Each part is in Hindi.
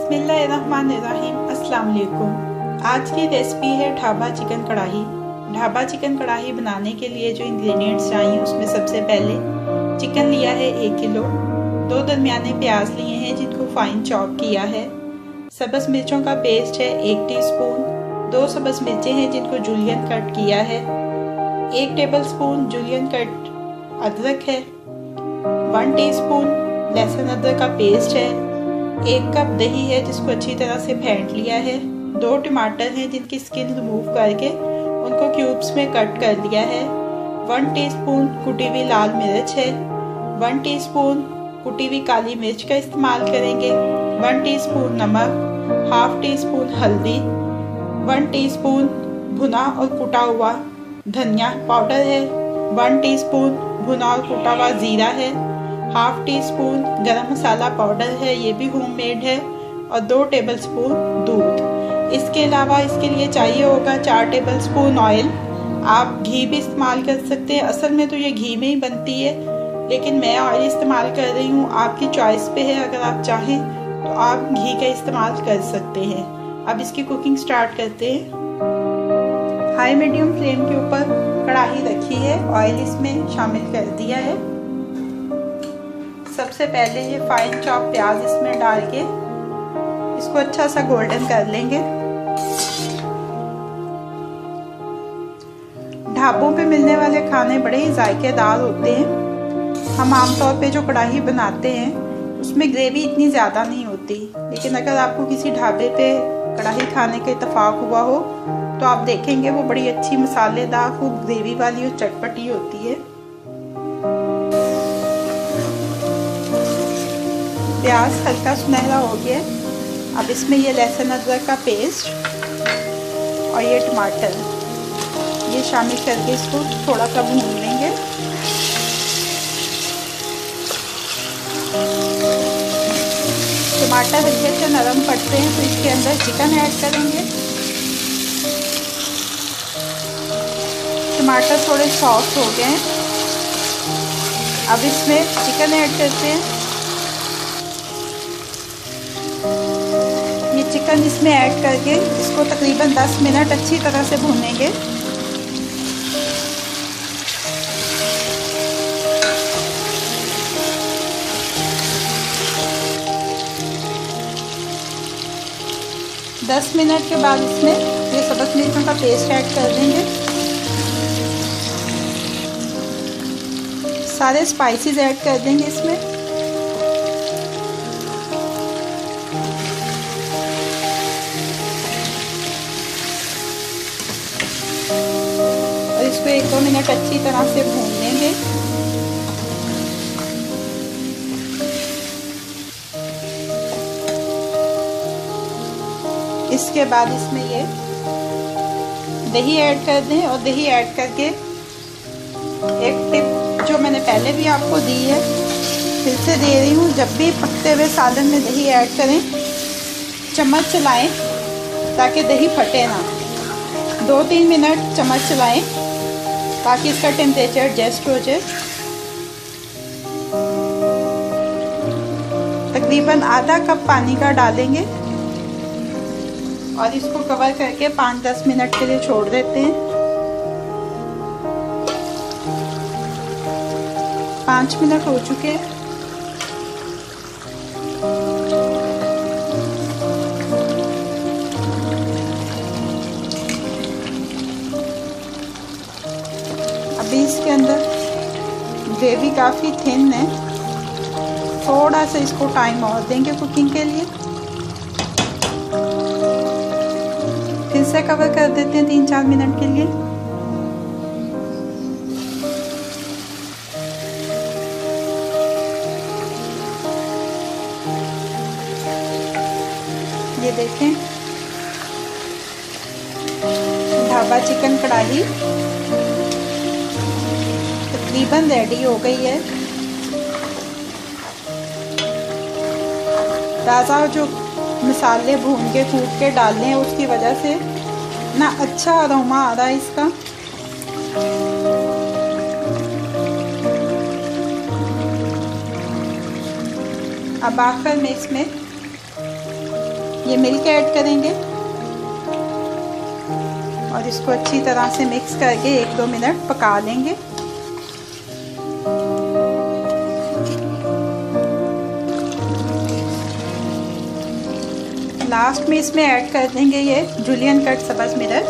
बिस्मिल्लाहिर्रहमानिर्रहीम। अस्सलाम वालेकुम। आज की रेसिपी है ढाबा चिकन कढ़ाही। ढाबा चिकन कढ़ाही बनाने के लिए जो इंग्रेडिएंट्स चाहिए उसमें सबसे पहले चिकन लिया है 1 किलो, 2 दरमियाने प्याज लिए हैं जिनको फाइन चॉप किया है, सब्ज़ मिर्चों का पेस्ट है 1 टीस्पून, 2 सब्ज़ मिर्चें हैं जिनको जूलियन कट किया है, 1 टेबलस्पून जूलियन कट अदरक है, 1 टीस्पून लहसुन अदरक का पेस्ट है, 1 कप दही है जिसको अच्छी तरह से फेंट लिया है, 2 टमाटर हैं जिनकी स्किन रिमूव करके उनको क्यूब्स में कट कर लिया है, 1 टीस्पून कुटी हुई लाल मिर्च है, 1 टीस्पून कुटी हुई काली मिर्च का इस्तेमाल करेंगे, 1 टीस्पून नमक, हाफ टीस्पून हल्दी, 1 टीस्पून भुना और कुटा हुआ धनिया पाउडर है, 1 टीस्पून भुना और कुटा हुआ ज़ीरा है, हाफ टी स्पून गरम मसाला पाउडर है, ये भी होममेड है, और 2 टेबलस्पून दूध। इसके अलावा इसके लिए चाहिए होगा 4 टेबलस्पून ऑयल। आप घी भी इस्तेमाल कर सकते हैं, असल में तो ये घी में ही बनती है, लेकिन मैं ऑयल इस्तेमाल कर रही हूँ, आपकी चॉइस पे है। अगर आप चाहें तो आप घी का इस्तेमाल कर सकते हैं। अब इसकी कुकिंग स्टार्ट करते हैं। हाई मीडियम फ्लेम के ऊपर कढ़ाई रखी है, ऑयल इसमें शामिल कर दिया है। सबसे पहले ये फाइन चॉप प्याज इसमें डाल के इसको अच्छा सा गोल्डन कर लेंगे। ढाबों पे मिलने वाले खाने बड़े ही जायकेदार होते हैं। हम आमतौर पे जो कढ़ाई बनाते हैं उसमें ग्रेवी इतनी ज़्यादा नहीं होती, लेकिन अगर आपको किसी ढाबे पे कढ़ाई खाने का इत्तेफाक हुआ हो तो आप देखेंगे वो बड़ी अच्छी मसालेदार खूब ग्रेवी वाली और चटपटी होती है। प्याज हल्का सुनहरा हो गया। अब इसमें ये लहसुन अदरक का पेस्ट और ये टमाटर ये शामिल करके इसको थोड़ा सा भून लेंगे। टमाटर हल्के से नरम पड़ते हैं तो इसके अंदर चिकन ऐड करेंगे। टमाटर थोड़े सॉफ्ट हो गए हैं, अब इसमें चिकन ऐड करते हैं। ये चिकन इसमें ऐड करके इसको तकरीबन 10 मिनट अच्छी तरह से भूनेंगे। दस मिनट के बाद इसमें ये सब्ज़ मिर्चों का पेस्ट ऐड कर देंगे। सारे स्पाइसेस ऐड कर देंगे इसमें। इसको 1-2 मिनट अच्छी तरह से भून लेंगे। इसके बाद इसमें ये दही ऐड कर दें, और दही ऐड करके एक टिप जो मैंने पहले भी आपको दी है फिर से दे रही हूँ, जब भी पकते हुए सालन में दही ऐड करें चम्मच चलाएं ताकि दही फटे ना। 2-3 मिनट चम्मच चलाएं ताकि इसका टेम्परेचर एडजस्ट हो जाए। तकरीबन आधा कप पानी का डालेंगे और इसको कवर करके 5-10 मिनट के लिए छोड़ देते हैं। 5 मिनट हो चुके हैं। अभी इसके अंदर ग्रेवी काफ़ी थिन है, थोड़ा सा इसको टाइम और देंगे कुकिंग के लिए। फिर से कवर कर देते हैं 3-4 मिनट के लिए। ये देखें ढाबा चिकन कढ़ाही तकरीबन रेडी हो गई है। ताज़ा जो मसाले भून के कूट के डालने हैं उसकी वजह से ना अच्छा अरोमा आ रहा है इसका। अब आखिर में इसमें ये मिल्क ऐड करेंगे और इसको अच्छी तरह से मिक्स करके 1-2 मिनट पका लेंगे। लास्ट में इसमें ऐड कर देंगे ये जुलियन कट सब्ज़ मिर्च,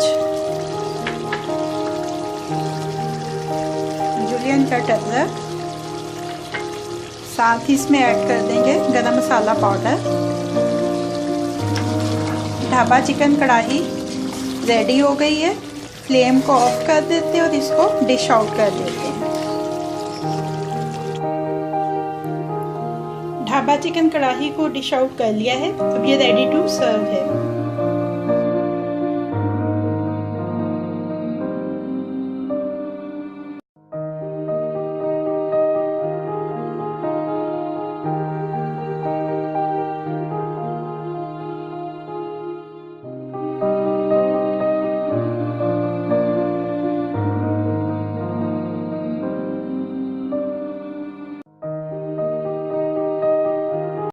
जुलियन कट अदरक, साथ ही इसमें ऐड कर देंगे गरम मसाला पाउडर। ढाबा चिकन कढ़ाई रेडी हो गई है। फ्लेम को ऑफ कर देते हैं और इसको डिश आउट कर देते हैं। ढाबा चिकन कढ़ाई को डिश आउट कर लिया है। अब ये रेडी टू सर्व है।